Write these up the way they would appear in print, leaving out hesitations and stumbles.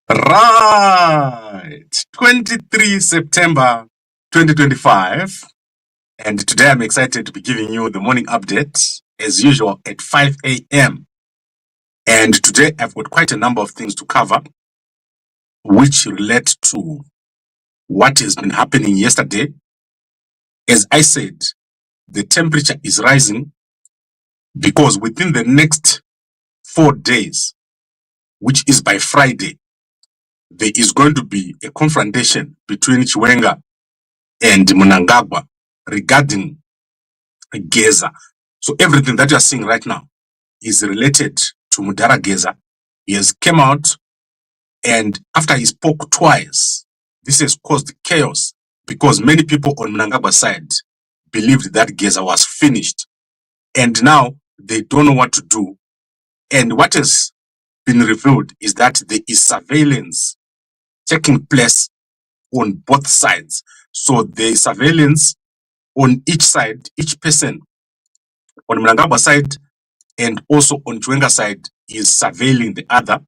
Right, 23 September 2025, and today I'm excited to be giving you the morning update as usual at 5 a.m. And today I've got quite a number of things to cover which relate to what has been happening yesterday. As I said, the temperature is rising because within the next 4 days, which is by Friday, there is going to be a confrontation between Chiwenga and Mnangagwa regarding Geza. So everything that you are seeing right now is related to Mudara Geza. He has come out, and after he spoke twice, this has caused chaos because many people on Mnangagwa's side believed that Geza was finished, and now they don't know what to do. And what has been revealed is that there is surveillance taking place on both sides. So there is surveillance on each side, each person on Mnangagwa side and also on Chiwenga side is surveilling the other,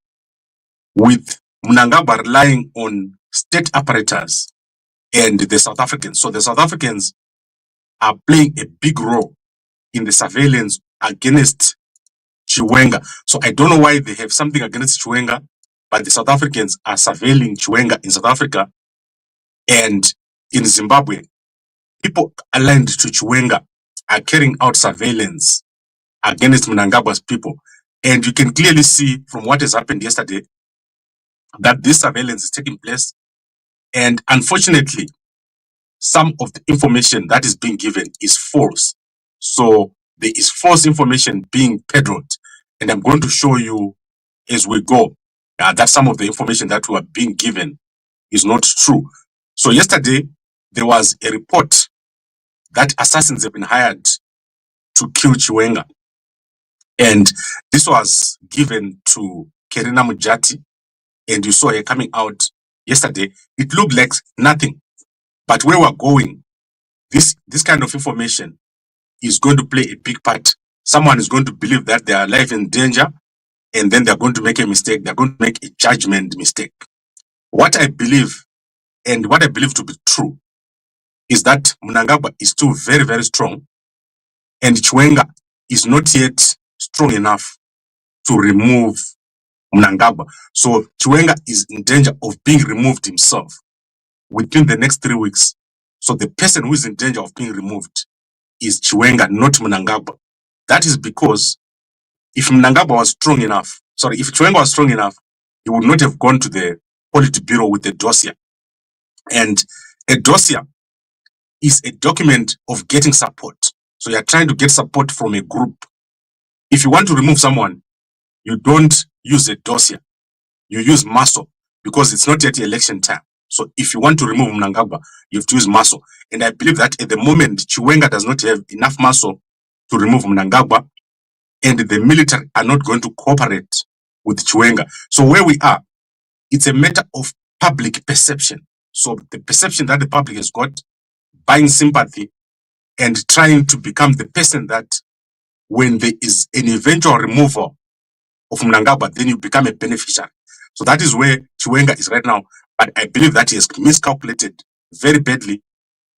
with Mnangagwa relying on state apparatus and the South Africans. So the South Africans are playing a big role in the surveillance against Chiwenga. So I don't know why they have something against Chiwenga, but the South Africans are surveilling Chiwenga in South Africa and in Zimbabwe. People aligned to Chiwenga are carrying out surveillance against Mnangagwa's people. And you can clearly see from what has happened yesterday that this surveillance is taking place. And unfortunately, some of the information that is being given is false. So there is false information being peddled. And I'm going to show you as we go that some of the information that we are being given is not true. So yesterday, there was a report that assassins have been hired to kill Chiwenga. And this was given to Kerina Mujati, and you saw her coming out yesterday. It looked like nothing. But where we're going, this kind of information is going to play a big part. Someone is going to believe that they are life in danger, and then they're going to make a mistake. They're going to make a judgment mistake. What I believe, and what I believe to be true, is that Mnangagwa is still very, very strong, and Chiwenga is not yet strong enough to remove Mnangagwa. So Chiwenga is in danger of being removed himself within the next 3 weeks. So the person who is in danger of being removed is Chiwenga, not Mnangagwa. That is because if Mnangagwa was strong enough, if Chiwenga was strong enough, he would not have gone to the Politburo with the dossier. And a dossier is a document of getting support. So you are trying to get support from a group. If you want to remove someone, you don't use a dossier. You use muscle because it's not yet election time. So if you want to remove Mnangagwa, you have to use muscle. And I believe that at the moment, Chiwenga does not have enough muscle to remove Mnangagwa, and the military are not going to cooperate with Chiwenga. So where we are, it's a matter of public perception. So the perception that the public has got, buying sympathy and trying to become the person that when there is an eventual removal of Mnangagwa, then you become a beneficiary. So that is where Chiwenga is right now. But I believe that he has miscalculated very badly.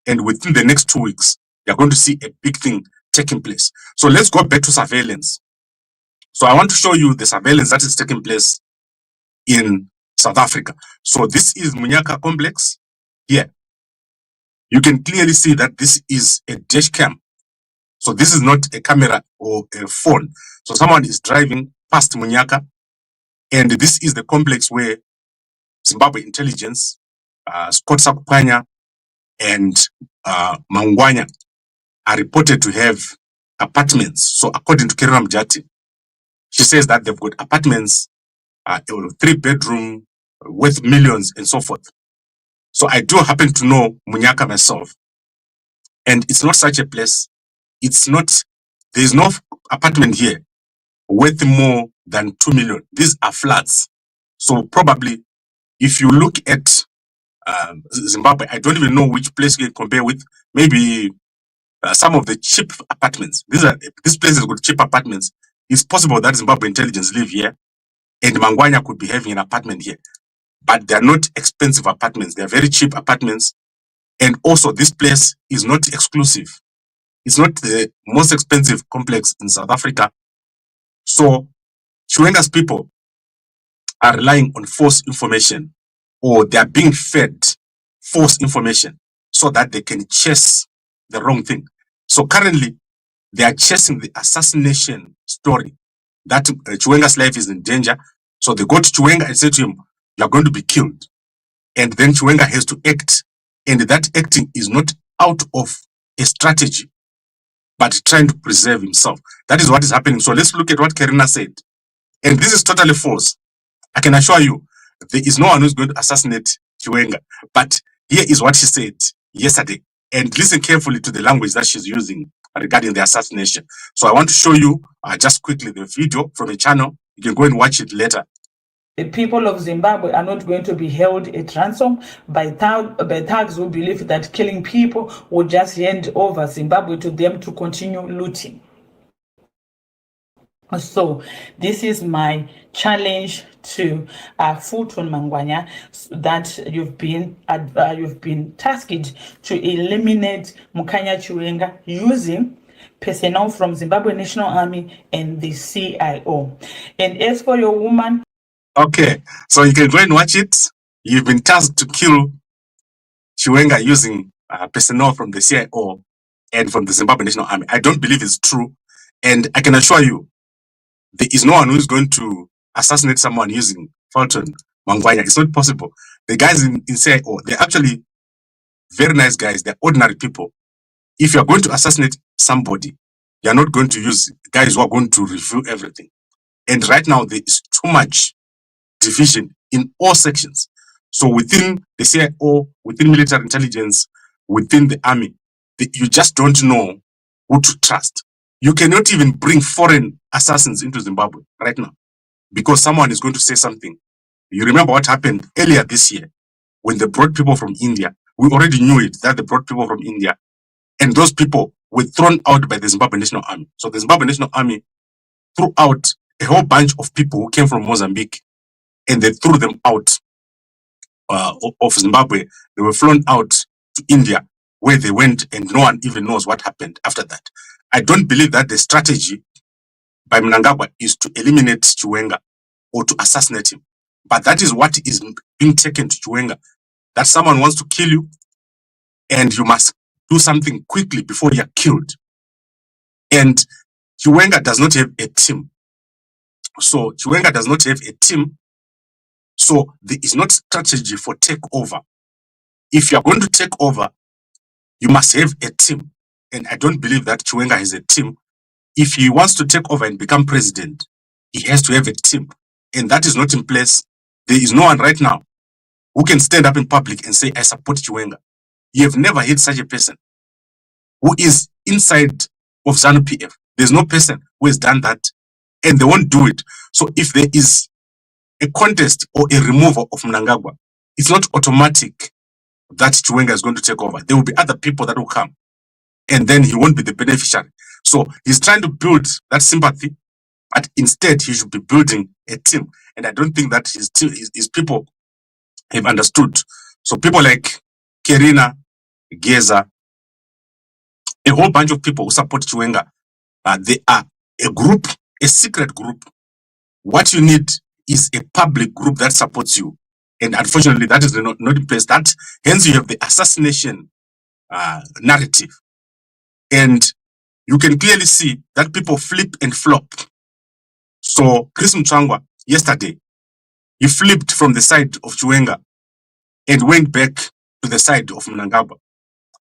And within the next 2 weeks, you're going to see a big thing taking place. So let's go back to surveillance. So I want to show you the surveillance that is taking place in South Africa. So this is Munyaka complex here. You can clearly see that this is a dash cam. So this is not a camera or a phone. So someone is driving past Munyaka, and this is the complex where Zimbabwe intelligence, Scott Sakupanya and Mangwanya are reported to have apartments. So according to Kerina Mujati, she says that they've got apartments, 3-bedroom, worth millions and so forth. So I do happen to know Munyaka myself, and it's not such a place. It's not, there's no apartment here worth more than 2 million. These are flats. So probably if you look at Zimbabwe, I don't even know which place you can compare with. Maybe some of the cheap apartments. This place is with cheap apartments. It's possible that Zimbabwe intelligence live here, and Mangwanya could be having an apartment here, but they're not expensive apartments. They're very cheap apartments, and also this place is not exclusive. It's not the most expensive complex in South Africa. So Chiwenga's people are relying on false information, or they are being fed false information so that they can chase the wrong thing. So currently, they are chasing the assassination story that Chiwenga's life is in danger. So they go to Chiwenga and say to him, "You are going to be killed." And then Chiwenga has to act. And that acting is not out of a strategy, but trying to preserve himself. That is what is happening. So let's look at what Karina said. And this is totally false. I can assure you, there is no one who's going to assassinate Chiwenga. But here is what she said yesterday. And listen carefully to the language that she's using regarding the assassination. So I want to show you just quickly the video from a channel. You can go and watch it later. The people of Zimbabwe are not going to be held at ransom by thugs who believe that killing people will just hand over Zimbabwe to them to continue looting. So this is my challenge to Fulton Mangwanya, that you've been tasked to eliminate Mukanya Chiwenga using personnel from Zimbabwe National Army and the CIO. And as for your woman, okay, so you can go and watch it. You've been tasked to kill Chiwenga using personnel from the CIO and from the Zimbabwe National Army. I don't believe it's true, and I can assure you, there is no one who is going to assassinate someone using Fulton Mangwanya. It's not possible. The guys in CIO, they're actually very nice guys. They're ordinary people. If you're going to assassinate somebody, you're not going to use guys who are going to review everything. And right now, there is too much division in all sections. So within the CIO, within military intelligence, within the army, you just don't know who to trust. You cannot even bring foreign assassins into Zimbabwe right now because someone is going to say something. You remember what happened earlier this year when they brought people from India. We already knew it, that they brought people from India, and those people were thrown out by the Zimbabwe National Army. So the Zimbabwe National Army threw out a whole bunch of people who came from Mozambique, and they threw them out of Zimbabwe. They were flown out to India, where they went, and no one even knows what happened after that. I don't believe that the strategy by Mnangagwa is to eliminate Chiwenga or to assassinate him. But that is what is being taken to Chiwenga, that someone wants to kill you and you must do something quickly before you're killed. And Chiwenga does not have a team. So Chiwenga does not have a team. So there is not strategy for takeover. If you're going to take over, you must have a team. And I don't believe that Chiwenga has a team. If he wants to take over and become president, he has to have a team. And that is not in place. There is no one right now who can stand up in public and say, I support Chiwenga. You have never had such a person who is inside of ZANU PF. There's no person who has done that, and they won't do it. So if there is a contest or a removal of Mnangagwa, it's not automatic that Chiwenga is going to take over. There will be other people that will come, and then he won't be the beneficiary. So he's trying to build that sympathy, but instead he should be building a team. And I don't think that his people have understood. So people like Karina, Geza, a whole bunch of people who support Chiwenga, they are a group, a secret group. What you need is a public group that supports you. And unfortunately, that is not in place. That, hence you have the assassination narrative. And you can clearly see that people flip and flop. So Chris Mchangwa, yesterday, he flipped from the side of Chiwenga and went back to the side of Mnangagwa.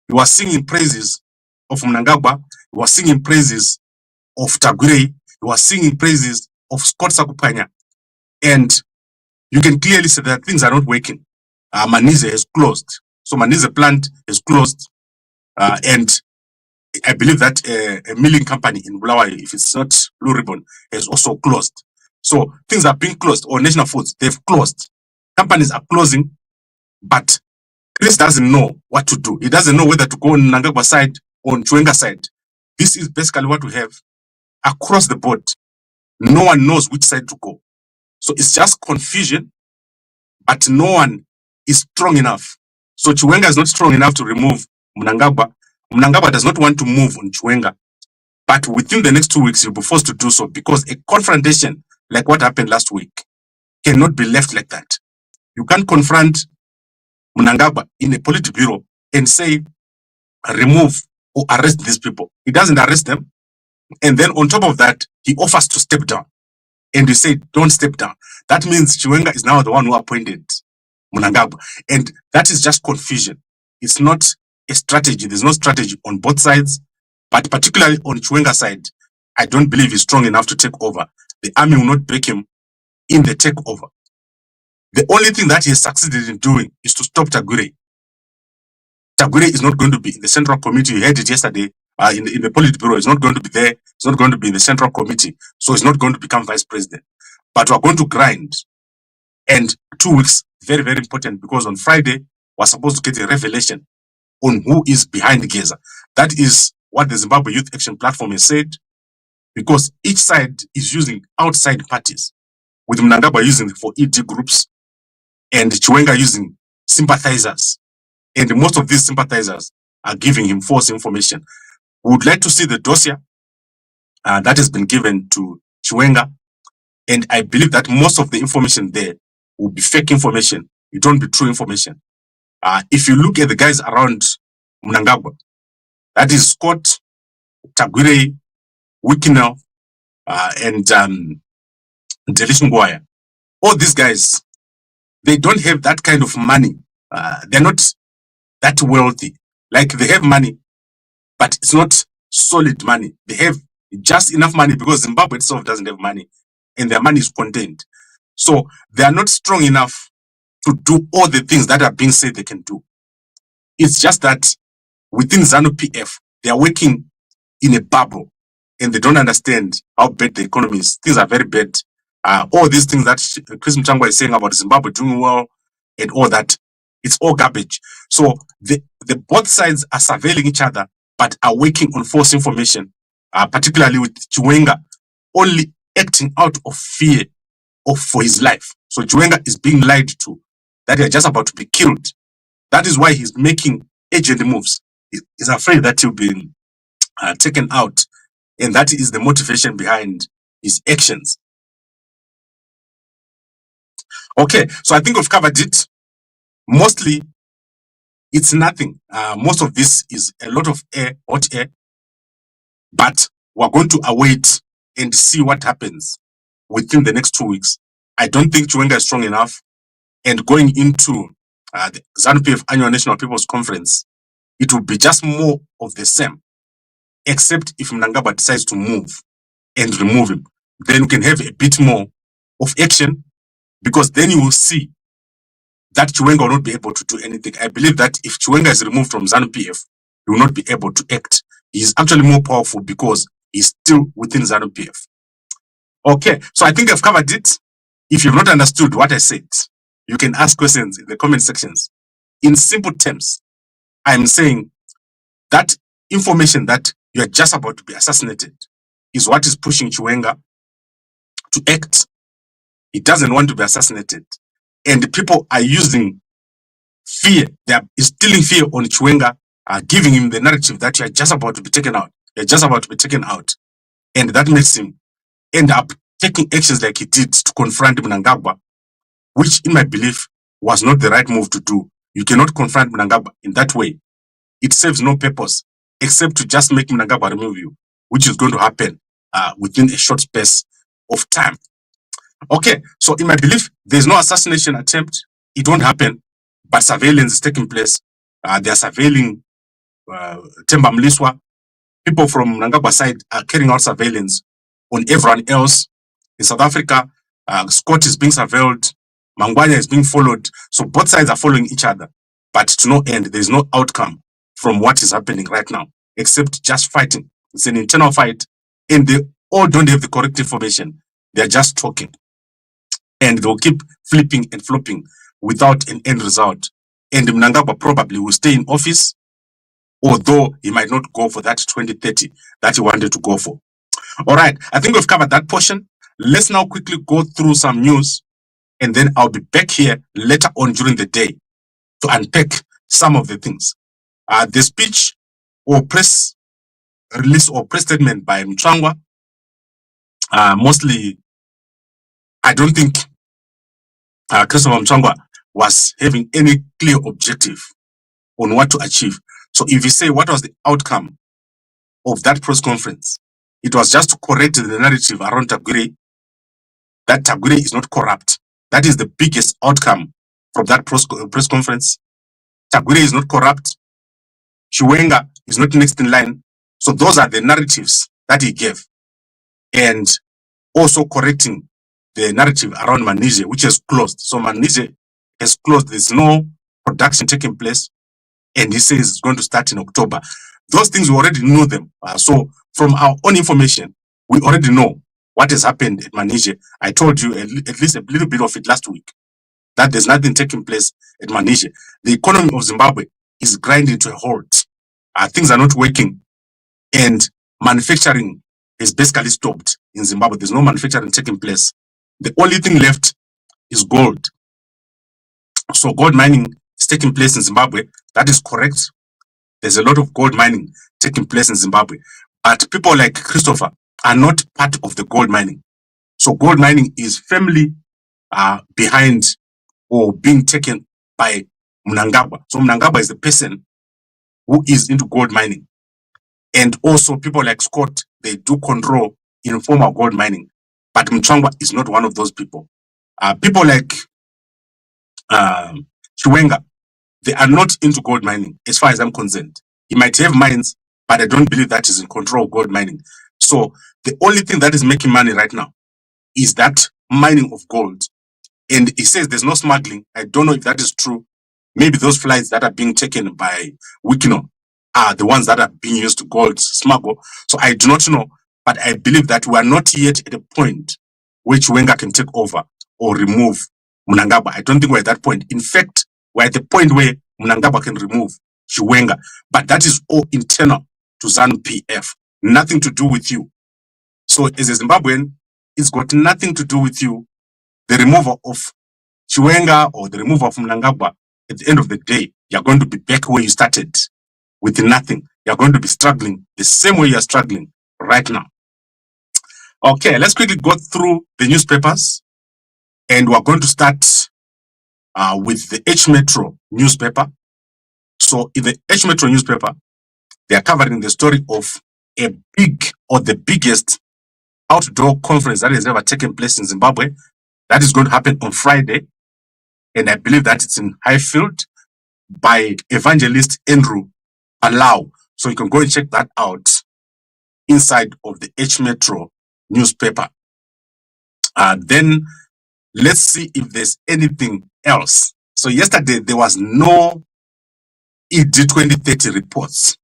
He was singing praises of Mnangagwa. He was singing praises of Tagure. He was singing praises of Scott Sakupanya. And you can clearly see that things are not working. Manize has closed. So Manize plant is closed. And I believe that a milling company in Bulawayo, if it's not Blue Ribbon, has also closed. So things are being closed, or National Foods, they've closed. Companies are closing, but Chris doesn't know what to do. He doesn't know whether to go on Mnangagwa's side on Chiwenga side, this is basically what we have across the board. No one knows which side to go. So it's just confusion, but no one is strong enough. So Chiwenga is not strong enough to remove Mnangagwa. Mnangagwa does not want to move on Chiwenga. But within the next 2 weeks, you'll be forced to do so because a confrontation like what happened last week cannot be left like that. You can't confront Mnangagwa in a Politburo and say, remove or arrest these people. He doesn't arrest them. And then on top of that, he offers to step down. And you say, don't step down. That means Chiwenga is now the one who appointed Mnangagwa. And that is just confusion. It's not a strategy. There's no strategy on both sides. But particularly on Chiwenga's side, I don't believe he's strong enough to take over. The army will not break him in the takeover. The only thing that he has succeeded in doing is to stop Tagure. Tagure is not going to be in the central committee. You heard it yesterday in the Politburo. He's not going to be there. He's not going to be in the central committee. So he's not going to become vice president. But we're going to grind. And 2 weeks, very, very important, because on Friday, we're supposed to get a revelation on who is behind Geza. That is what the Zimbabwe Youth Action Platform has said, because each side is using outside parties, with Mnangagwa using for ED groups and Chiwenga using sympathizers. And most of these sympathizers are giving him false information. We would like to see the dossier that has been given to Chiwenga. And I believe that most of the information there will be fake information. It won't be true information. If you look at the guys around Mnangagwa, that is Scott, Tagure, Wikinel, and Delishungwaya. All these guys, they don't have that kind of money. They're not that wealthy. Like, they have money, but it's not solid money. They have just enough money because Zimbabwe itself doesn't have money, and their money is contained. So they are not strong enough to do all the things that are being said they can do. It's just that within ZANU PF, they are working in a bubble, and they don't understand how bad the economy is. Things are very bad. All these things that Chris Mchangwa is saying about Zimbabwe doing well and all that, it's all garbage. So the both sides are surveilling each other, but are working on false information, particularly with Chiwenga only acting out of fear for his life. So Chiwenga is being lied to, that they're just about to be killed. That is why he's making agent moves. He's afraid that he'll be taken out, and that is the motivation behind his actions. Okay, so I think we've covered it. Mostly, it's nothing. Most of this is a lot of air, hot air, but we're going to await and see what happens within the next 2 weeks. I don't think Chiwenga is strong enough, and going into the ZANU PF Annual National People's Conference, it will be just more of the same, except if Mnangagwa decides to move and remove him. Then we can have a bit more of action, because then you will see that Chiwenga will not be able to do anything. I believe that if Chiwenga is removed from ZANU PF, he will not be able to act. He is actually more powerful because he's still within ZANU PF. Okay, so I think I've covered it. If you've not understood what I said, you can ask questions in the comment sections. In simple terms, I'm saying that information that you are just about to be assassinated is what is pushing Chiwenga to act. He doesn't want to be assassinated. And people are using fear. They are instilling fear on Chiwenga, giving him the narrative that you are just about to be taken out. You're just about to be taken out. And that makes him end up taking actions like he did to confront Mnangagwa, which in my belief was not the right move to do. You cannot confront Mnangagwa in that way. It serves no purpose except to just make Mnangagwa remove you, which is going to happen within a short space of time. Okay, so in my belief, there's no assassination attempt. It won't happen, but surveillance is taking place. They are surveilling Themba Mliswa. People from Mnangagwa side are carrying out surveillance on everyone else. In South Africa, Scott is being surveilled, Mangwanya is being followed. So both sides are following each other, but to no end. There is no outcome from what is happening right now, except just fighting. It's an internal fight, and they all don't have the correct information. They're just talking. And they'll keep flipping and flopping without an end result. And Mnangagwa probably will stay in office although he might not go for that 2030 that he wanted to go for. All right, I think we've covered that portion. Let's now quickly go through some news, and then I'll be back here later on during the day to unpack some of the things. The speech or press release or press statement by Mnangagwa, mostly, I don't think Christopher Mnangagwa was having any clear objective on what to achieve. So if you say what was the outcome of that press conference, it was just to correct the narrative around Tagwire, that Tagwire is not corrupt. That is the biggest outcome from that press conference. Tagwire is not corrupt. Chiwenga is not next in line. So those are the narratives that he gave. And also correcting the narrative around Manise, which is closed. So Manise has closed. There's no production taking place. And he says it's going to start in October. Those things, we already know them. So from our own information, we already know what has happened at Manise. I told you at least a little bit of it last week, that there's nothing taking place at Manise. The economy of Zimbabwe is grinding to a halt. Things are not working. And manufacturing is basically stopped in Zimbabwe. There's no manufacturing taking place. The only thing left is gold. So gold mining is taking place in Zimbabwe. That is correct. There's a lot of gold mining taking place in Zimbabwe. But people like Christopher are not part of the gold mining. So gold mining is firmly behind or being taken by Mnangagwa. So Mnangagwa is the person who is into gold mining. And also people like Scott, they do control informal gold mining. But Mnangagwa is not one of those people. People like Chiwenga, they are not into gold mining as far as I'm concerned. He might have mines, but I don't believe that he's in control of gold mining. So the only thing that is making money right now is that mining of gold. And he says there's no smuggling. I don't know if that is true. Maybe those flights that are being taken by Wikino are the ones that are being used to gold smuggle. So I do not know, but I believe that we are not yet at a point where Chiwenga can take over or remove Mnangagwa. I don't think we're at that point. In fact, we're at the point where Mnangagwa can remove Chiwenga, but that is all internal to ZANU PF. Nothing to do with you. So as a Zimbabwean, it's got nothing to do with you. The removal of Chiwenga or the removal of Mnangagwa, at the end of the day, you're going to be back where you started with nothing. You're going to be struggling the same way you're struggling right now. Okay, let's quickly go through the newspapers. And we're going to start with the H Metro newspaper. So in the H Metro newspaper, they are covering the story of a big or the biggest outdoor conference that has ever taken place in Zimbabwe. That is going to happen on Friday. And I believe that it's in Highfield by Evangelist Andrew Palau. So you can go and check that out inside of the H Metro newspaper. Then let's see if there's anything else. So yesterday there was no ED 2030 reports.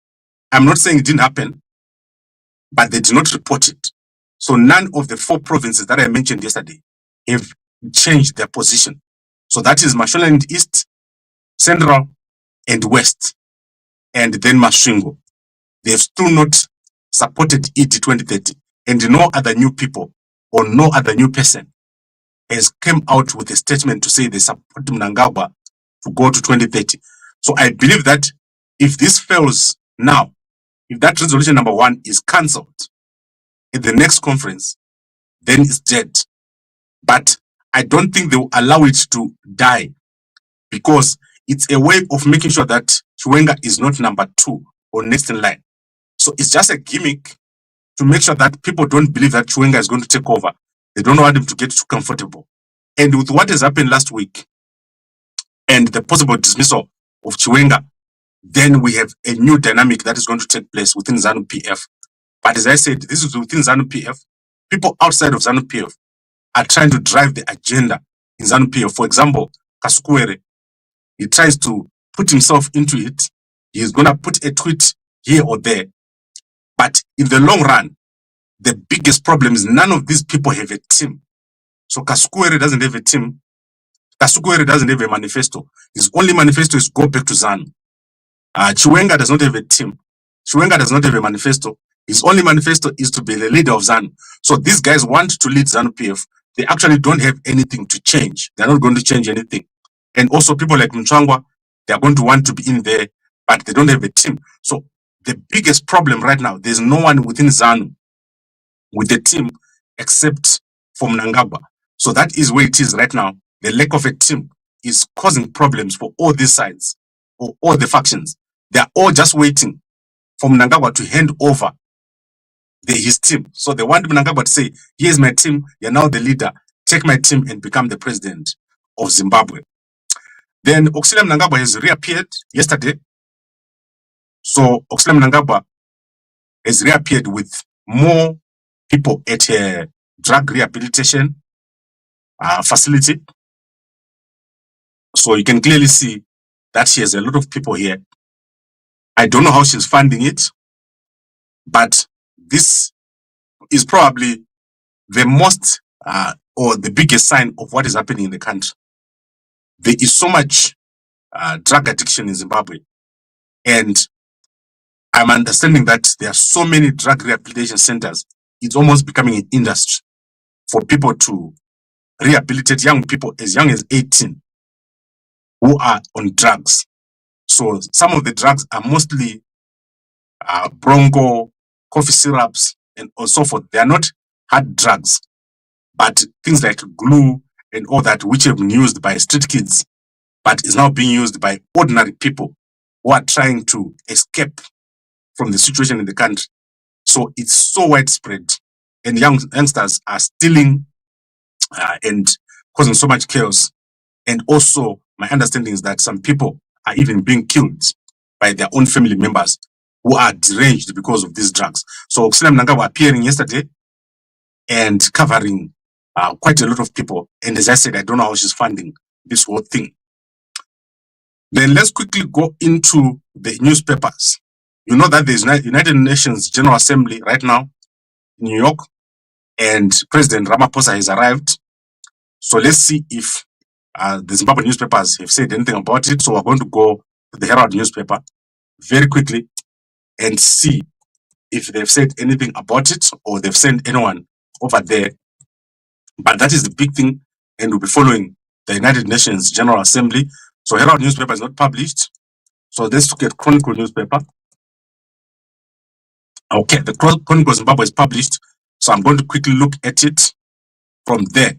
I'm not saying it didn't happen, but they did not report it. So none of the 4 provinces that I mentioned yesterday have changed their position. So that is Mashonaland East, Central, and West, and then Masvingo. They have still not supported ED 2030, and no other new people or no other new person has come out with a statement to say they support Mnangagwa to go to 2030. So I believe that if this fails now, if that resolution number 1 is cancelled at the next conference, then it's dead. But I don't think they will allow it to die, because it's a way of making sure that Chiwenga is not number 2 or next in line. So it's just a gimmick to make sure that people don't believe that Chiwenga is going to take over. They don't want him to get too comfortable. And with what has happened last week and the possible dismissal of Chiwenga, then we have a new dynamic that is going to take place within ZANU PF. But as I said, this is within ZANU PF. People outside of ZANU PF are trying to drive the agenda in ZANU PF. For example, Kasukuwere, he tries to put himself into it. He's going to put a tweet here or there. But in the long run, the biggest problem is none of these people have a team. So Kasukuwere doesn't have a team. Kasukuwere doesn't have a manifesto. His only manifesto is go back to ZANU. Chiwenga does not have a team. Chiwenga does not have a manifesto. His only manifesto is to be the leader of ZANU. So these guys want to lead ZANU PF. They actually don't have anything to change. They're not going to change anything. And also people like Mnangagwa, they are going to want to be in there, but they don't have a team. So the biggest problem right now, there's no one within ZANU with a team except for Mnangagwa. So that is where it is right now. The lack of a team is causing problems for all these sides, or all the factions. They are all just waiting for Mnangagwa to hand over his team. So they want Mnangagwa to say, here's my team, you're now the leader, take my team and become the president of Zimbabwe. Then Auxillia Mnangagwa has reappeared yesterday. So Auxillia Mnangagwa has reappeared with more people at a drug rehabilitation facility. So you can clearly see that she has a lot of people here. I don't know how she's funding it, but this is probably the most or the biggest sign of what is happening in the country. There is so much drug addiction in Zimbabwe, and I'm understanding that there are so many drug rehabilitation centers. It's almost becoming an industry for people to rehabilitate young people as young as 18 who are on drugs. So some of the drugs are mostly bronco, coffee syrups, and so forth. They are not hard drugs, but things like glue and all that, which have been used by street kids, but is now being used by ordinary people who are trying to escape from the situation in the country. So it's so widespread, and youngsters are stealing and causing so much chaos. And also, my understanding is that some people are even being killed by their own family members who are deranged because of these drugs. So Auxillia Mnangagwa appearing yesterday and covering quite a lot of people. And as I said, I don't know how she's funding this whole thing. Then let's quickly go into the newspapers. You know that there's United Nations General Assembly right now in New York, and President Ramaphosa has arrived. So let's see if the Zimbabwe newspapers have said anything about it. So we're going to go to the Herald newspaper very quickly and see if they've said anything about it or they've sent anyone over there. But that is the big thing, and we'll be following the United Nations General Assembly. So Herald newspaper is not published. So let's look at Chronicle newspaper. Okay, the Chronicle Zimbabwe is published. So I'm going to quickly look at it from there.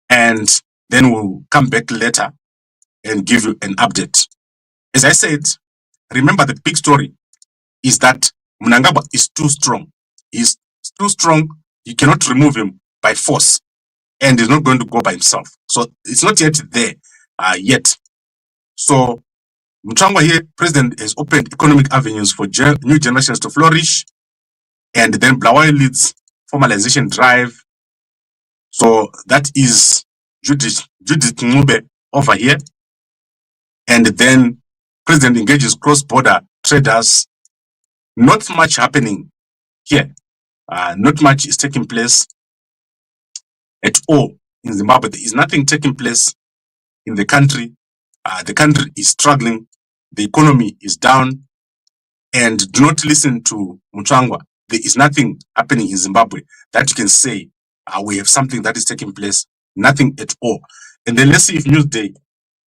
And then we'll come back later and give you an update. As I said, remember the big story is that Mnangagwa is too strong. He's too strong. You cannot remove him by force, and he's not going to go by himself. So it's not yet there yet. So Mnangagwa here, president, has opened economic avenues for new generations to flourish, and then Blawayo leads formalization drive. So that is Judith Ngube over here, and then president engages cross-border traders. Not much happening here. Not much is taking place at all in Zimbabwe. There is nothing taking place in the country. The country is struggling. The economy is down. And do not listen to Mnangagwa. There is nothing happening in Zimbabwe that you can say we have something that is taking place. Nothing at all. And then let's see if Newsday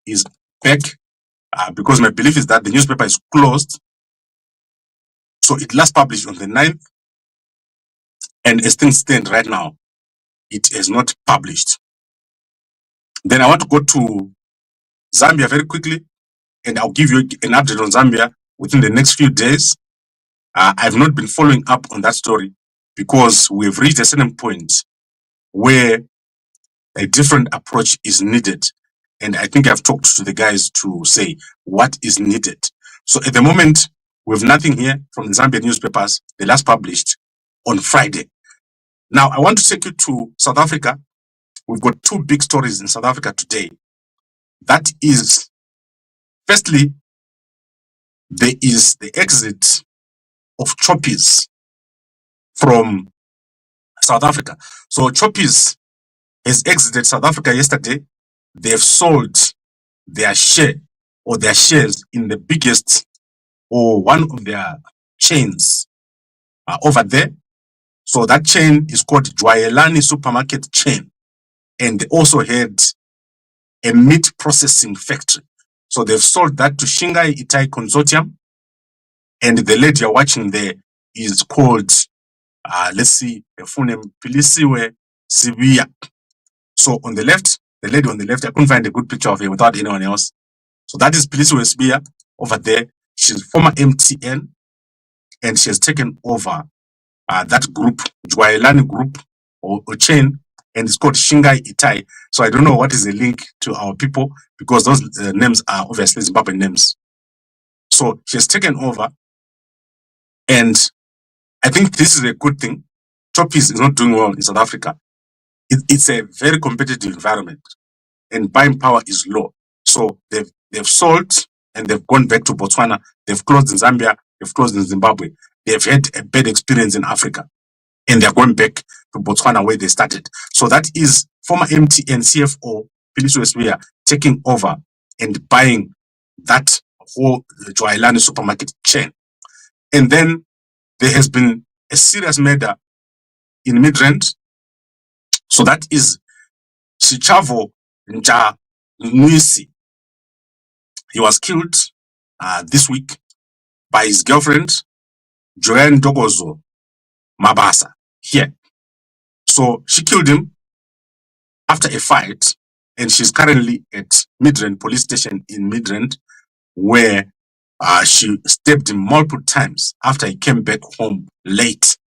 is back, because my belief is that the newspaper is closed. So it last published on the 9th. And as things stand right now, it is not published. Then I want to go to Zambia very quickly, and I'll give you an update on Zambia within the next few days. I've not been following up on that story because we've reached a certain point where a different approach is needed. And I think I've talked to the guys to say what is needed. So at the moment, we have nothing here from the Zambian newspapers. They last published on Friday. Now, I want to take you to South Africa. We've got two big stories in South Africa today. That is, firstly, there is the exit of Choppies from South Africa. So Choppies has exited South Africa yesterday. They have sold their share or their shares in the biggest or one of their chains over there. So that chain is called Jwayelani supermarket chain. And they also had a meat processing factory. So they've sold that to Shingai Itai Consortium. And the lady you're watching there is called, let's see, her full name, Pilisiwe Sibiya. So on the left, the lady on the left, I couldn't find a good picture of her without anyone else. So that is Pilisiwe Sibiya over there. She's former MTN, and she has taken over that group, Jwayelani group or chain, and it's called Shingai Itai. So I don't know what is the link to our people, because those names are obviously Zimbabwean names. So she has taken over, and I think this is a good thing. Choppies is not doing well in South Africa. It's a very competitive environment, and buying power is low. So they've sold and they've gone back to Botswana. They've closed in Zambia. They've closed in Zimbabwe. They've had a bad experience in Africa, and they're going back to Botswana where they started. So that is former MTN CFO Pilisiwe Sibiya taking over and buying that whole Jwayelani supermarket chain. And then there has been a serious murder in Midrand. So that is Sichavo Njamwisi. He was killed this week by his girlfriend, Joanne Dogozo Mabasa, here. So she killed him after a fight, and she's currently at Midrand police station in Midrand, where she stabbed him multiple times after he came back home late.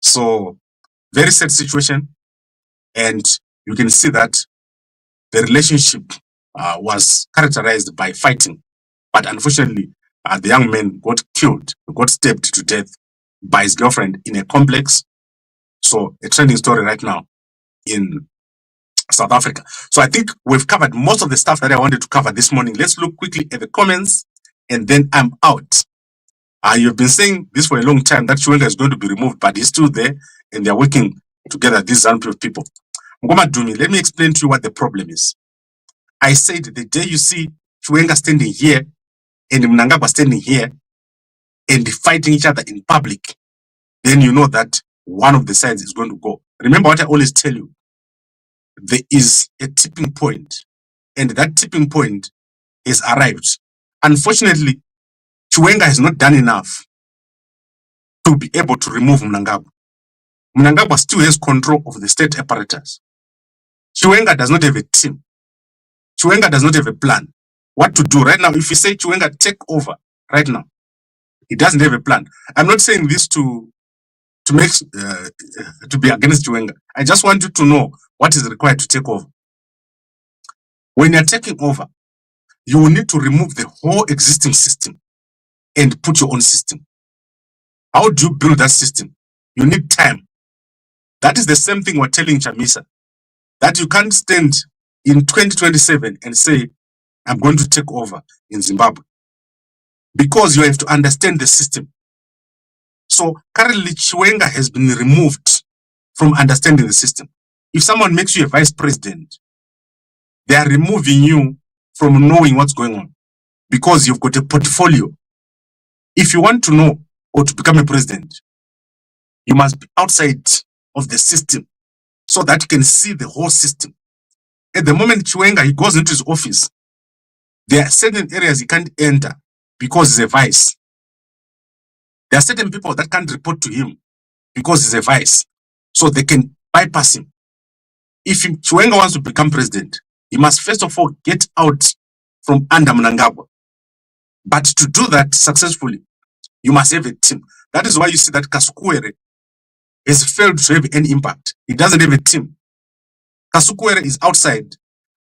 So very sad situation, and you can see that the relationship was characterized by fighting, but unfortunately the young man got killed, got stabbed to death by his girlfriend in a complex. So a trending story right now in South Africa. So I think we've covered most of the stuff that I wanted to cover this morning. Let's look quickly at the comments, and then I'm out. You've been saying this for a long time, that Chiwenga is going to be removed, but he's still there, and they're working together, these ZANU PF people. Ngoma Dumi, let me explain to you what the problem is. I said the day you see Chiwenga standing here and Mnangagwa standing here and fighting each other in public, then you know that one of the sides is going to go. Remember what I always tell you. There is a tipping point, and that tipping point has arrived. Unfortunately, Chiwenga has not done enough to be able to remove Mnangagwa. Mnangagwa still has control of the state apparatus. Chiwenga does not have a team. Chiwenga does not have a plan. What to do right now? If you say Chiwenga take over right now, he doesn't have a plan. I'm not saying this to make to be against Chiwenga. I just want you to know what is required to take over. When you're taking over, you will need to remove the whole existing system and put your own system. How do you build that system? You need time. That is the same thing we're telling Chamisa, that you can't stand in 2027 and say, I'm going to take over in Zimbabwe, because you have to understand the system. So currently Chiwenga has been removed from understanding the system. If someone makes you a vice president, they are removing you from knowing what's going on, because you've got a portfolio. If you want to know or to become a president, you must be outside of the system so that you can see the whole system. At the moment Chiwenga, he goes into his office, there are certain areas he can't enter because he's a vice. There are certain people that can't report to him because he's a vice, so they can bypass him. If Chiwenga wants to become president, he must first of all get out from under Mnangagwa. But to do that successfully, you must have a team. That is why you see that Kasukuwere has failed to have any impact. He doesn't have a team. Kasukuwere is outside,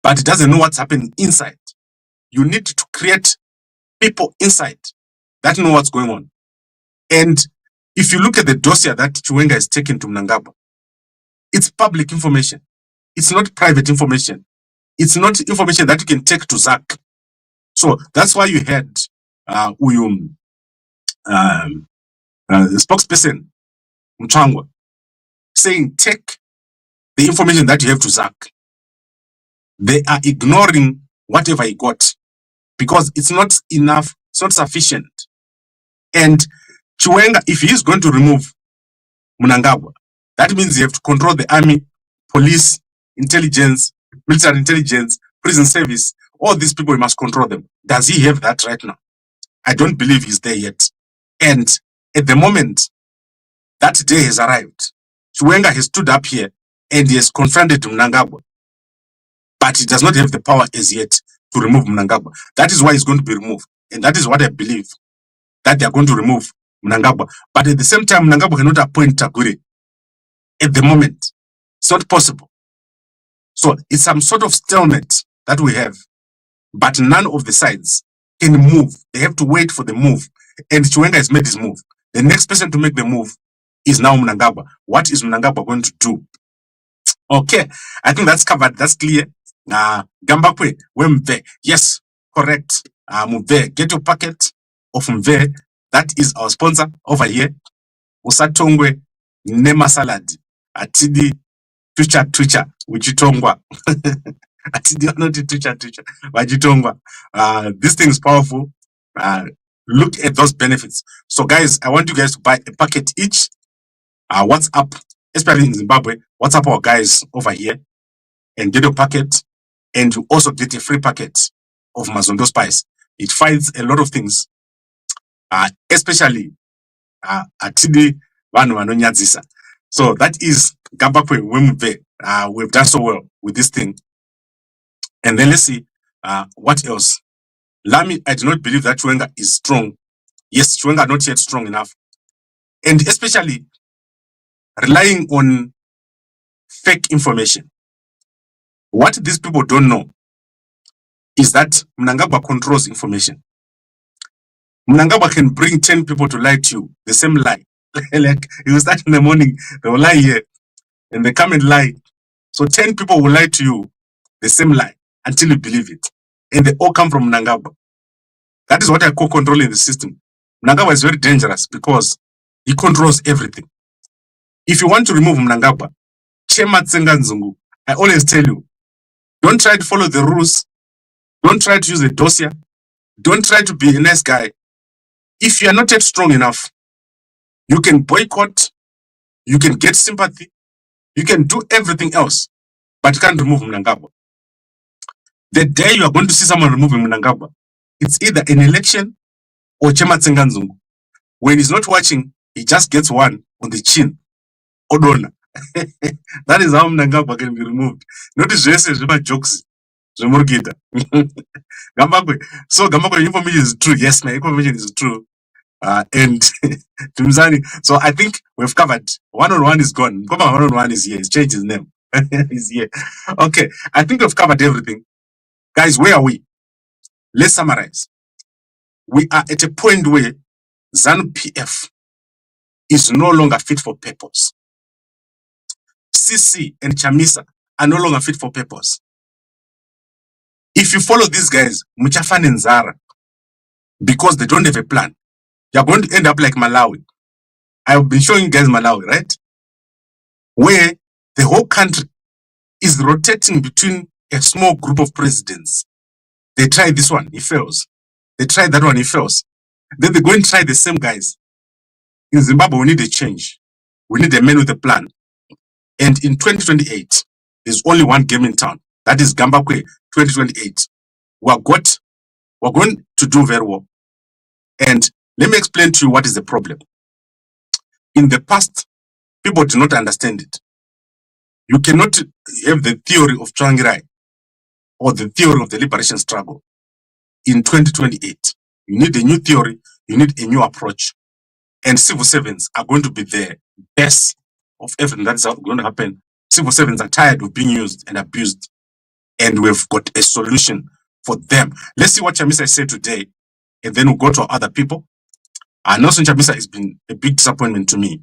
but he doesn't know what's happening inside. You need to create people inside that know what's going on. And if you look at the dossier that Chiwenga has taken to Mnangagwa, it's public information. It's not private information. It's not information that you can take to ZAC. So that's why you had the spokesperson Mchangwa saying, take the information that you have to ZAC. They are ignoring whatever he got, because it's not enough, it's not sufficient And Chiwenga, if he is going to remove Mnangagwa, that means you have to control the army, police, intelligence, military intelligence, prison service. All these people, you must control them. Does he have that right now? I don't believe he's there yet. And at the moment, that day has arrived. Chiwenga has stood up here and he has confronted Mnangagwa. But he does not have the power as yet to remove Mnangagwa. That is why he's going to be removed. And that is what I believe, that they are going to remove Mnangagwa. But at the same time, Mnangagwa cannot appoint Tagure. At the moment, it's not possible. So it's some sort of stalemate that we have. But none of the sides can move. They have to wait for the move. And Chiwenga has made his move. The next person to make the move is now Mnangagwa. What is Mnangagwa going to do? Okay, I think that's covered. That's clear. Gambakwe, Wemve. Yes, correct. Mve, get your packet of Mve. That is our sponsor over here. Usatongwe Nema Salad. Atidi Twitcher, Wichitongwa. Atidi not Twitcher, Wajitongwa. This thing is powerful. Look at those benefits. So guys, I want you guys to buy a packet each. What's up, especially in Zimbabwe, what's up our guys over here, and get a packet, and you also get a free packet of Mazondo Spice. It finds a lot of things, especially atidi vanu vanonyadzisa. So that is Gambakwe Wemve. We've done so well with this thing. And then let's see what else. Lami, I do not believe that Chiwenga is strong. Yes, Chiwenga not yet strong enough. And especially relying on fake information. What these people don't know is that Mnangagwa controls information. Mnangagwa can bring 10 people to lie to you, the same lie. Like, he will start in the morning, they will lie here, and they come and lie. So 10 people will lie to you, the same lie, until you believe it. And they all come from Mnangagwa. That is what I call controlling the system. Mnangagwa is very dangerous because he controls everything. If you want to remove Mnangagwa, Chema Tsenga Nzungu, I always tell you, don't try to follow the rules. Don't try to use a dossier. Don't try to be a nice guy. If you are not yet strong enough, you can boycott, you can get sympathy, you can do everything else, but you can't remove Mnangagwa. The day you are going to see someone removing Mnangagwa, it's either an election or Chema Tsenga Nzungu. When he's not watching, he just gets one on the chin. Odona. That is how Mnangagwa can be removed. Notice Jesus jokes. Gambakwe. So Gambakwe information is true. Yes, my information is true. And Tumzani. So I think we've covered. 1-on-1 is gone. 1-on-1 is here. He's changed his name. He's here. Okay. I think we've covered everything. Guys, where are we? Let's summarize. We are at a point where ZANU PF is no longer fit for purpose. CC and Chamisa are no longer fit for purpose. If you follow these guys, Muchafan and Zara, because they don't have a plan, you're going to end up like Malawi. I've been showing you guys Malawi, right? Where the whole country is rotating between a small group of presidents. They try this one, it fails. They try that one, it fails. Then they go and try the same guys. In Zimbabwe, we need a change. We need a man with a plan. And in 2028, there's only one game in town. That is Gambakwe 2028. We're going to do very well. And let me explain to you what is the problem. In the past, people do not understand it. You cannot have the theory of Changirai or the theory of the liberation struggle in 2028. You need a new theory, you need a new approach. And civil servants are going to be the best of everything that's going to happen. Civil servants are tired of being used and abused. And we've got a solution for them. Let's see what Chamisa said today. And then we'll go to other people. Nelson Chamisa has been a big disappointment to me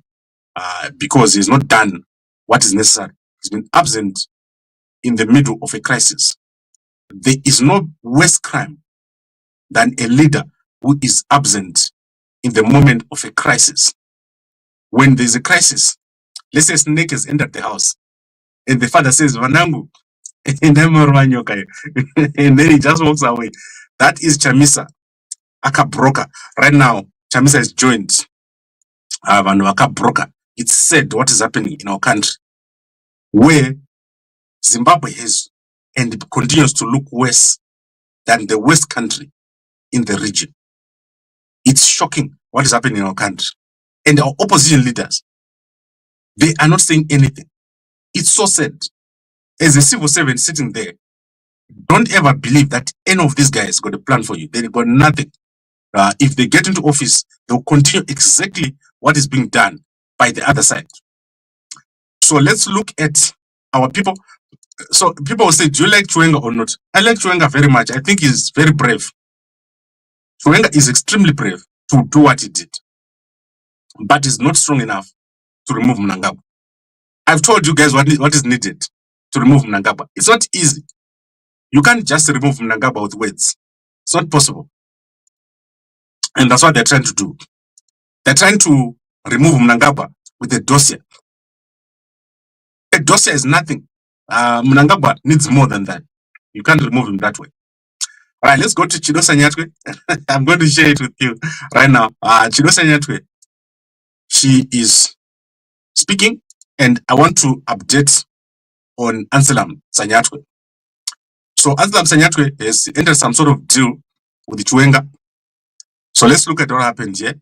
because he's not done what is necessary. He's been absent in the middle of a crisis. There is no worse crime than a leader who is absent in the moment of a crisis. When there's a crisis, let's say a snake has entered the house, and the father says, Vanangu, and then he just walks away. That is Chamisa, Aka broker. Right now, Chamisa has joined Vanhu broker. It's said what is happening in our country, where Zimbabwe has and continues to look worse than the worst country in the region. It's shocking what is happening in our country. And our opposition leaders, they are not saying anything. It's so sad. As a civil servant sitting there, don't ever believe that any of these guys got a plan for you. They got nothing. If they get into office, they'll continue exactly what is being done by the other side. So let's look at our people. So people will say, do you like Chiwenga or not? I like Chiwenga very much. I think he's very brave. Chiwenga is extremely brave to do what he did, but he's not strong enough to remove Mnangagwa. I've told you guys what is needed to remove Mnangagwa. It's not easy. You can't just remove Mnangagwa with words. It's not possible. And that's what they're trying to do. They're trying to remove Mnangagwa with a dossier. A dossier is nothing. Mnangagwa needs more than that. You can't remove him that way. All right, let's go to Chidosa Nyatwe. I'm going to share it with you right now. Chidosa Nyatwe, she is speaking, and I want to update on Anselam Sanyatwe. So Anselam Sanyatwe has entered some sort of deal with the Chiwenga. So let's look at what happened here.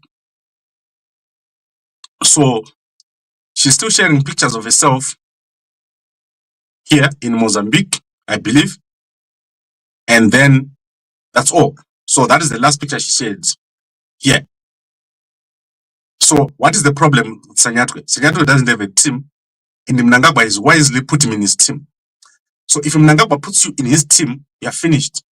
So she's still sharing pictures of herself here in Mozambique, I believe. And then that's all. So that is the last picture she shared here. So what is the problem with Sanyatwe? Sanyatwe doesn't have a team, and Mnangagwa is wisely put him in his team. So if Mnangagwa puts you in his team, you're finished.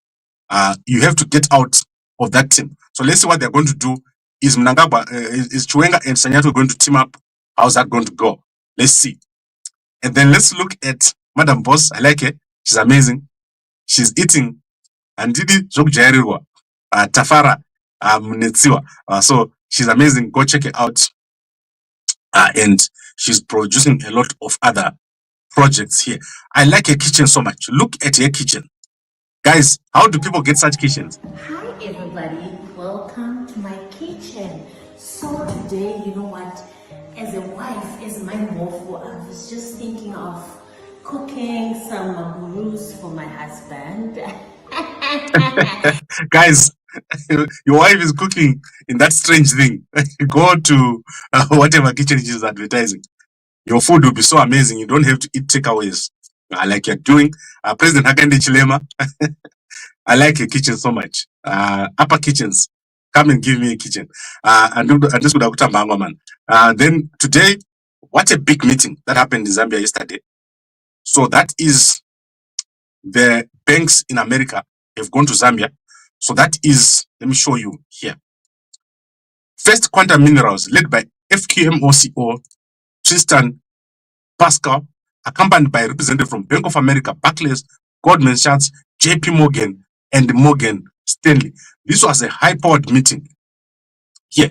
You have to get out of that team. So let's see what they're going to do. Is Mnangagwa, is Chiwenga and Sanyatwe going to team up? How's that going to go? Let's see. And then let's look at Madam Boss. I like her. She's amazing. She's eating Andidi Jwayelani, Tafara Mnetsiwa. So she's amazing. Go check it out. And she's producing a lot of other projects here. I like her kitchen so much. Look at her kitchen. Guys, how do people get such kitchens? Hi everybody, welcome to my kitchen. So today, you know what, as a wife, as my mofo, I was just thinking of cooking some gurus for my husband. Guys, your wife is cooking in that strange thing. Go to whatever kitchen she's advertising. Your food will be so amazing. You don't have to eat takeaways like you're doing. President Hakainde Hichilema, I like your kitchen so much. Upper kitchens, come and give me a kitchen. And this would have man. Then today, what a big meeting that happened in Zambia yesterday. So that is the banks in America have gone to Zambia. So that is, let me show you here. First Quantum Minerals, led by FQMOCO, Tristan Pascal, accompanied by a representative from Bank of America, Barclays, Goldman Sachs, JP Morgan, and Morgan Stanley. This was a high-powered meeting here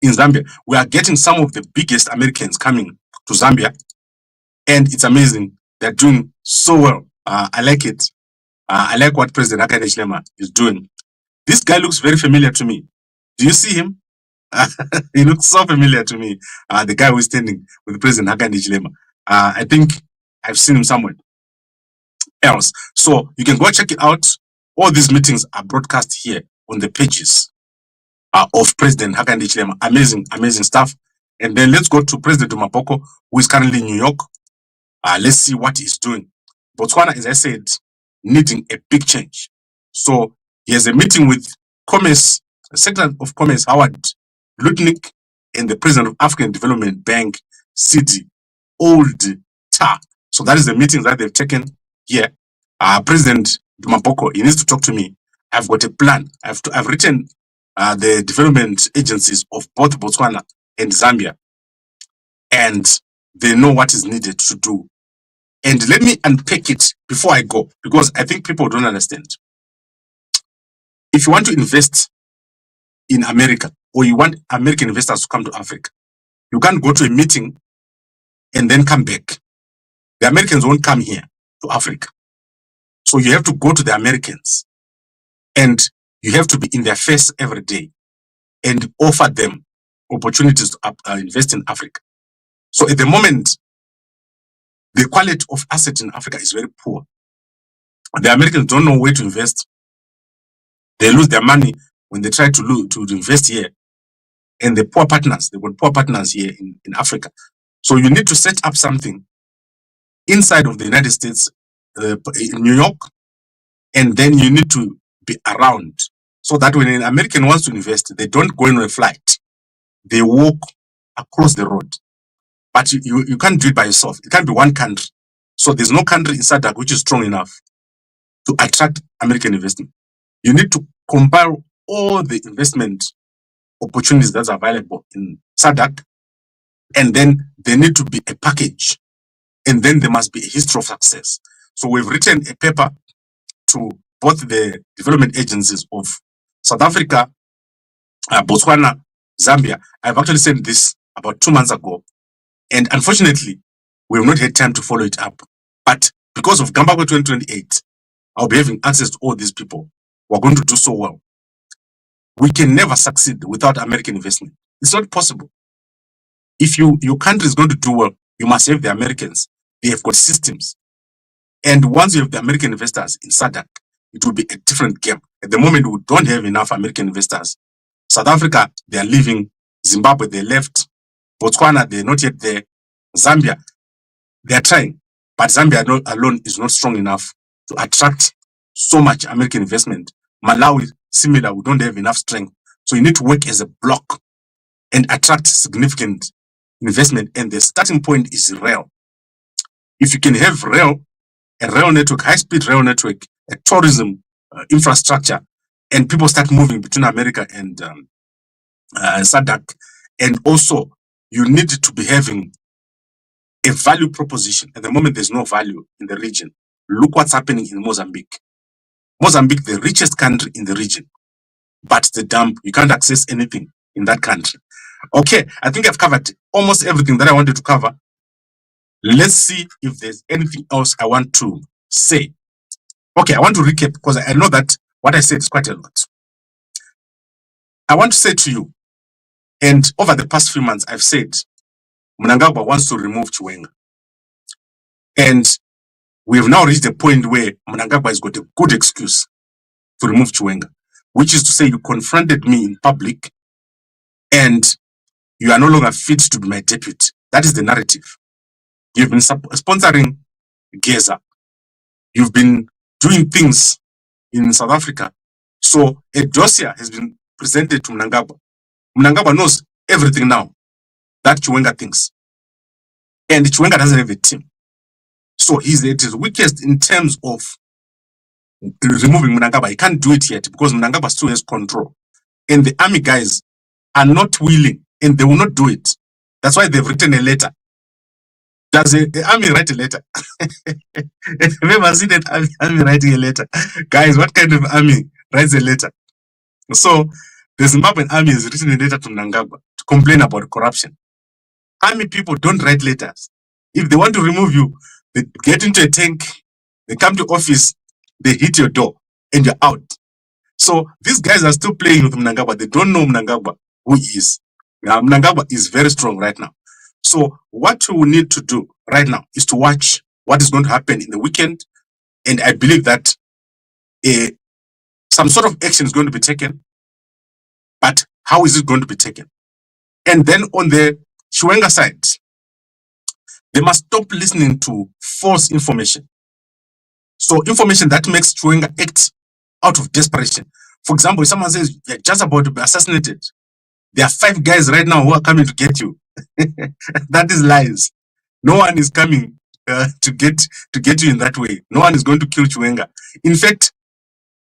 in Zambia. We are getting some of the biggest Americans coming to Zambia, and it's amazing. They're doing so well. I like it. I like what President Hakainde Hichilema is doing. This guy looks very familiar to me. Do you see him? He looks so familiar to me. The guy who is standing with President Hakainde Hichilema. I think I've seen him somewhere else. So you can go check it out. All these meetings are broadcast here on the pages of President Hakainde Hichilema. Amazing, amazing stuff. And then let's go to President Mapoko, who is currently in New York. Let's see what he's doing. Botswana, as I said, needing a big change. So he has a meeting with Commerce, Secretary of Commerce, Howard Lutnick, and the President of African Development Bank, City, Old Tar. So that is the meeting that they've taken here. President Mapoko, he needs to talk to me. I've got a plan. I've written the development agencies of both Botswana and Zambia, and they know what is needed to do. And let me unpack it before I go, because I think people don't understand. If you want to invest in America, or you want American investors to come to Africa, you can't go to a meeting and then come back. The Americans won't come here to Africa. So you have to go to the Americans, and you have to be in their face every day. and offer them opportunities to invest in Africa. So at the moment, the quality of asset in Africa is very poor. The Americans don't know where to invest. They lose their money when they try to invest here. And the poor partners, they got poor partners here in Africa. So you need to set up something inside of the United States, in New York, and then you need to be around so that when an American wants to invest, they don't go on a flight. They walk across the road. But you can't do it by yourself. It can't be one country. So there's no country in SADC which is strong enough to attract American investment. You need to compile all the investment opportunities that's available in SADC, and then there need to be a package, and then there must be a history of success. So we've written a paper to both the development agencies of South Africa, Botswana, Zambia. I've actually sent this about 2 months ago, and unfortunately, we have not had time to follow it up. But because of Gambagwe 2028, I'll be having access to all these people who are going to do so well. We can never succeed without American investment. It's not possible. If your country is going to do well, you must have the Americans. They have got systems. And once you have the American investors in SADC, it will be a different game. At the moment, we don't have enough American investors. South Africa, they are leaving. Zimbabwe, they left. Botswana, they're not yet there. Zambia, they are trying. But Zambia alone is not strong enough to attract so much American investment. Malawi, similar, we don't have enough strength. So you need to work as a block and attract significant investment. And the starting point is rail. If you can have rail, a rail network, high-speed rail network, a tourism infrastructure, and people start moving between America and SADC, and also you need to be having a value proposition. At the moment, there's no value in the region. Look what's happening in Mozambique. Mozambique, the richest country in the region, but the dump, you can't access anything in that country. Okay, I think I've covered almost everything that I wanted to cover. Let's see if there's anything else I want to say. Okay, I want to recap because I know that what I said is quite a lot. I want to say to you, and over the past few months, I've said Mnangagwa wants to remove Chiwenga. And we have now reached a point where Mnangagwa has got a good excuse to remove Chiwenga, which is to say you confronted me in public and you are no longer fit to be my deputy. That is the narrative. You've been sponsoring Geza. You've been doing things in South Africa. So a dossier has been presented to Mnangagwa. Mnangagwa knows everything now that Chiwenga thinks. And Chiwenga doesn't have a team. So he's at his weakest in terms of removing Mnangagwa. He can't do it yet because Mnangagwa still has control. And the army guys are not willing and they will not do it. That's why they've written a letter. Does the army write a letter? Have you ever seen that army writing a letter? Guys, what kind of army writes a letter? So the Zimbabwean army has written a letter to Mnangagwa to complain about corruption. Army people don't write letters. If they want to remove you, they get into a tank, they come to office, they hit your door, and you're out. So these guys are still playing with Mnangagwa. They don't know Mnangagwa, who he is. Mnangagwa is very strong right now. So what we need to do right now is to watch what is going to happen in the weekend. And I believe that some sort of action is going to be taken. But how is it going to be taken? And then on the Chiwenga side, they must stop listening to false information. So information that makes Chiwenga act out of desperation. For example, if someone says you're just about to be assassinated, there are 5 guys right now who are coming to get you. That is lies. No one is coming to get you in that way. No one is going to kill Chiwenga. In fact,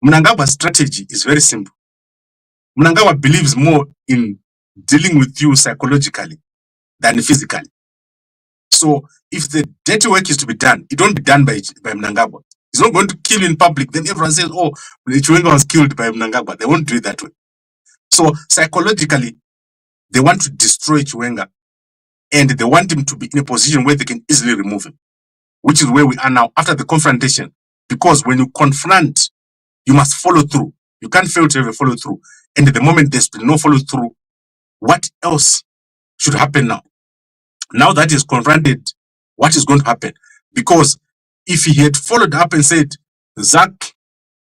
Mnangagwa's strategy is very simple. Mnangagwa believes more in dealing with you psychologically than physically. So if the dirty work is to be done, it won't be done by Mnangagwa. He's not going to kill you in public. Then everyone says, oh, Chiwenga was killed by Mnangagwa. They won't do it that way. So psychologically, they want to destroy Chiwenga and they want him to be in a position where they can easily remove him, which is where we are now after the confrontation. Because when you confront, you must follow through. You can't fail to have a follow through. And at the moment there's been no follow through, what else should happen now? Now that he's confronted, what is going to happen? Because if he had followed up and said, Zach,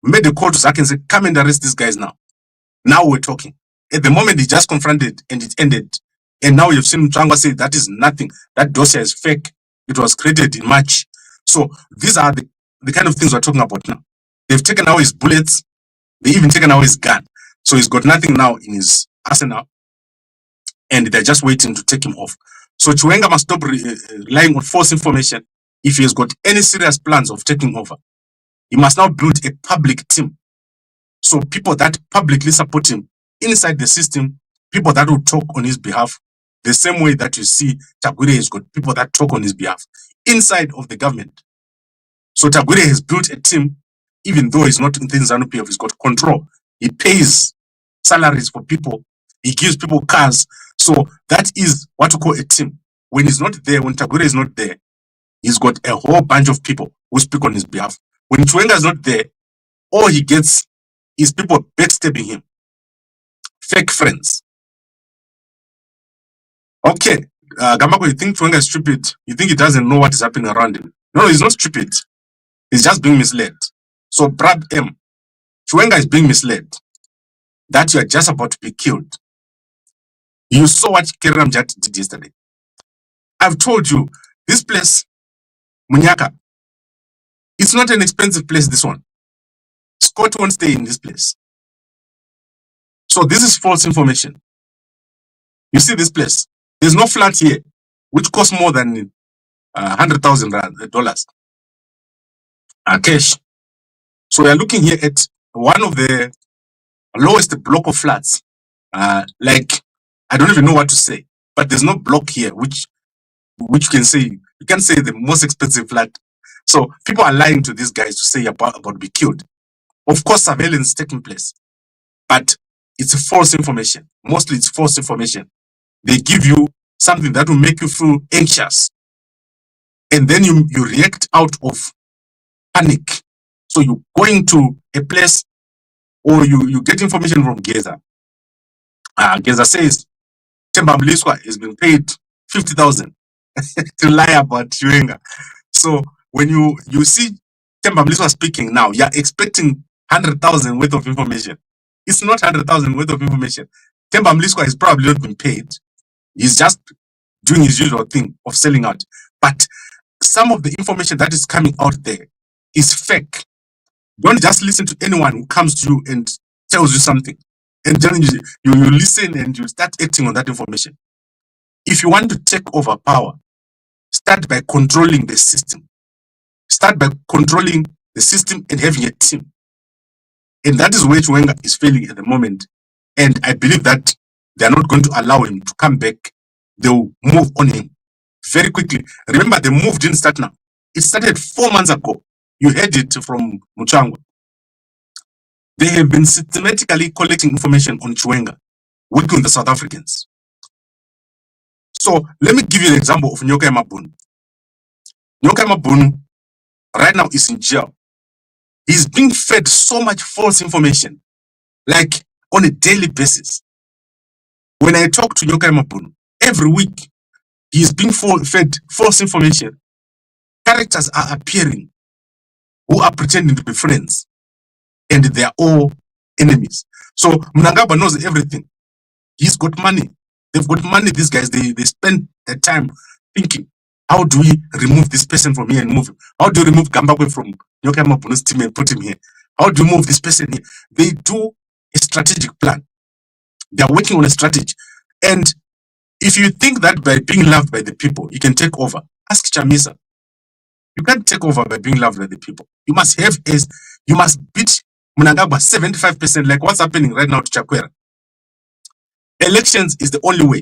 made a call to Zach and said, come and arrest these guys now. Now we're talking. At the moment, he just confronted and it ended. And now you've seen Mnangagwa say that is nothing. That dossier is fake. It was created in March. So these are the kind of things we're talking about now. They've taken away his bullets. They even taken away his gun. So he's got nothing now in his arsenal. And they're just waiting to take him off. So Chiwenga must stop relying on false information if he has got any serious plans of taking over. He must now build a public team. So people that publicly support him inside the system, people that will talk on his behalf, the same way that you see Tagwire has got people that talk on his behalf inside of the government. So Tagwire has built a team, even though he's not in the ZANU PF, he's got control. He pays salaries for people. He gives people cars. So that is what we call a team. When he's not there, when Tagwire is not there, he's got a whole bunch of people who speak on his behalf. When Chiwenga is not there, all he gets is people backstabbing him. Fake friends. Okay, Gambako, you think Chiwenga is stupid? You think he doesn't know what is happening around him? No, he's not stupid. He's just being misled. So, Brad M, Chiwenga is being misled that you are just about to be killed. You saw what Kerem Jat did yesterday. I've told you, this place, Munyaka, it's not an expensive place, this one. Scott won't stay in this place. So this is false information. You see this place? There's no flat here, which costs more than $100,000 cash. So we are looking here at one of the lowest block of flats. Like, I don't even know what to say, but there's no block here, which you can say, you can say the most expensive flat. So people are lying to these guys to say about to be killed. Of course, surveillance is taking place, but it's false information. Mostly it's false information. They give you something that will make you feel anxious. And then you react out of panic. So you go into a place or you get information from Geza. Geza says, Temba Mliswa has been paid 50,000 to lie about Chiwenga. So when you see Temba Mliswa speaking now, you're expecting 100,000 worth of information. It's not 100,000 worth of information. Temba Mliswa is probably not been paid. He's just doing his usual thing of selling out. But some of the information that is coming out there is fake. Don't just listen to anyone who comes to you and tells you something. And then you listen and you start acting on that information. If you want to take over power, start by controlling the system. Start by controlling the system and having a team. And that is where Chiwenga is failing at the moment. And I believe that they are not going to allow him to come back. They will move on him very quickly. Remember, the move didn't start now. It started 4 months ago. You heard it from Mnangagwa. They have been systematically collecting information on Chiwenga, working with the South Africans. So let me give you an example of Nyoka Mabunu. Nyoka Mabunu right now is in jail. He's being fed so much false information, like on a daily basis. When I talk to Nyoka Mabunu, every week, he's being fed false information. Characters are appearing who are pretending to be friends, and they are all enemies. So Mnangagwa knows everything. He's got money. They've got money, these guys. They spend their time thinking, how do we remove this person from here and move him? How do you remove Gambagwe from Nyoka Mabunu's team and put him here? How do you move this person here? They do a strategic plan. They are working on a strategy. And if you think that by being loved by the people, you can take over, ask Chamisa. You can't take over by being loved by the people. You must beat Mnangagwa 75%, like what's happening right now to Chakwera. Elections is the only way.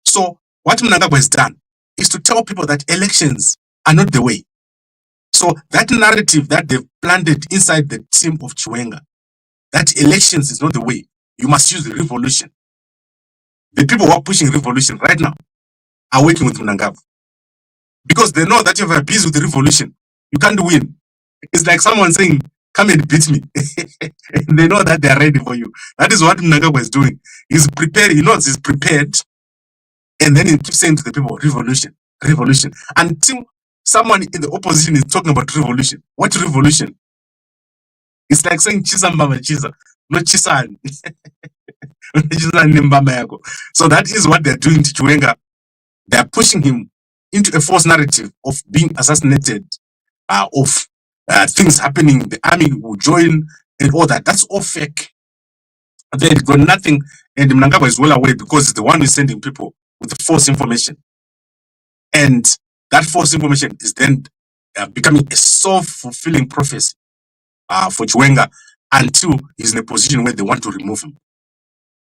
So what Mnangagwa has done is to tell people that elections are not the way. So that narrative that they've planted inside the team of Chiwenga, that elections is not the way. You must use the revolution. The people who are pushing revolution right now are working with Mnangagwa. Because they know that if you're busy with the revolution, you can't win. It's like someone saying, come and beat me. And they know that they are ready for you. That is what Mnangagwa is doing. He's prepared. He knows he's prepared. And then he keeps saying to the people, revolution, revolution. Until someone in the opposition is talking about revolution. What revolution? It's like saying Chigamba Chiza, not Chisan. So that is what they're doing to Chiwenga. They're pushing him into a false narrative of being assassinated, of things happening, the army will join and all that. That's all fake. They've got nothing, and Mnangagwa is well aware because he's the one who's sending people with the false information. And that false information is then becoming a self-fulfilling prophecy for Chiwenga until he's in a position where they want to remove him.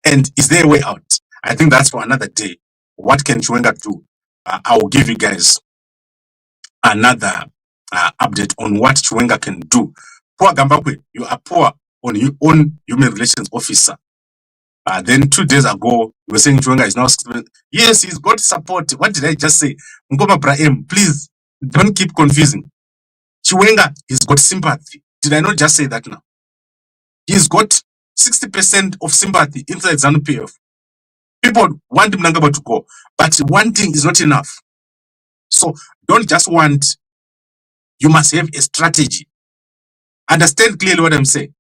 And is there a way out? I think that's for another day. What can Chiwenga do? I will give you guys another update on what Chiwenga can do. Poor Gambakwe, you are poor on your own human relations officer. Then 2 days ago, you were saying Chiwenga is now, yes, he's got support. What did I just say? Ngoma Brahim, please don't keep confusing. Chiwenga, he's got sympathy. Did I not just say that now? He's got 60% of sympathy inside ZANU PF. People want Mnangagwa to go, but wanting is not enough. So don't just want, you must have a strategy. Understand clearly what I'm saying.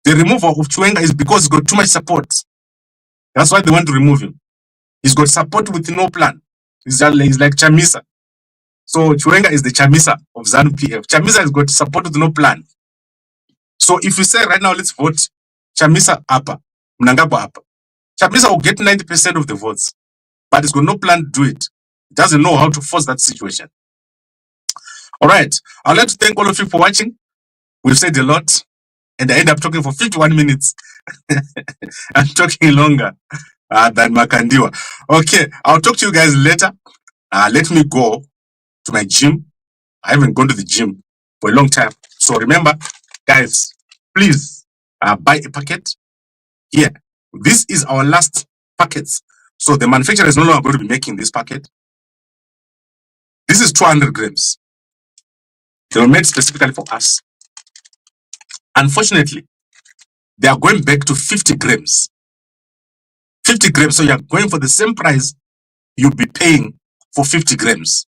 The removal of Chiwenga is because he's got too much support. That's why they want to remove him. He's got support with no plan. He's like Chamisa. So Chiwenga is the Chamisa of ZANU PF. Chamisa has got support with no plan. So if you say right now, let's vote Chamisa Apa, Mnangagwa Apa, Chamisa will get 90% of the votes, but he's got no plan to do it. He doesn't know how to force that situation. All right. I'd like to thank all of you for watching. We've said a lot, and I end up talking for 51 minutes. I'm talking longer than Makandiwa. Okay, I'll talk to you guys later. Let me go to my gym. I haven't gone to the gym for a long time. So remember, guys, please buy a packet here. This is our last packets. So the manufacturer is no longer going to be making this packet. This is 200 grams. They were made specifically for us. Unfortunately, they are going back to 50 grams. 50 grams. So you are going for the same price you'll be paying for 50 grams.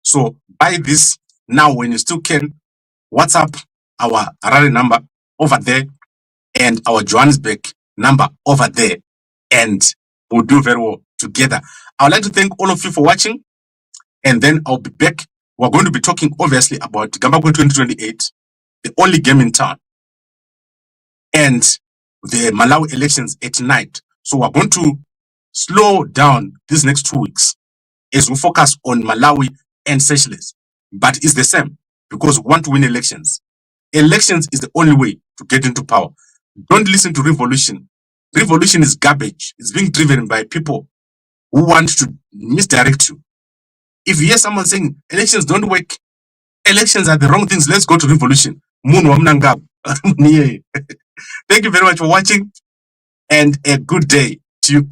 So buy this now when you still can. WhatsApp our Harare number over there and our Johannesburg number over there, and we'll do very well together. I would like to thank all of you for watching, and then I'll be back. We're going to be talking obviously about Zimbabwe 2028, the only game in town, and the Malawi elections at night. So we're going to slow down these next 2 weeks as we focus on Malawi and Seychelles. But it's the same because we want to win elections. Elections is the only way to get into power. Don't listen to revolution. Revolution is garbage. It's being driven by people who want to misdirect you. If you hear someone saying elections don't work, elections are the wrong things, let's go to revolution. Moon wa Mnangagwa. Thank you very much for watching, and a good day to you.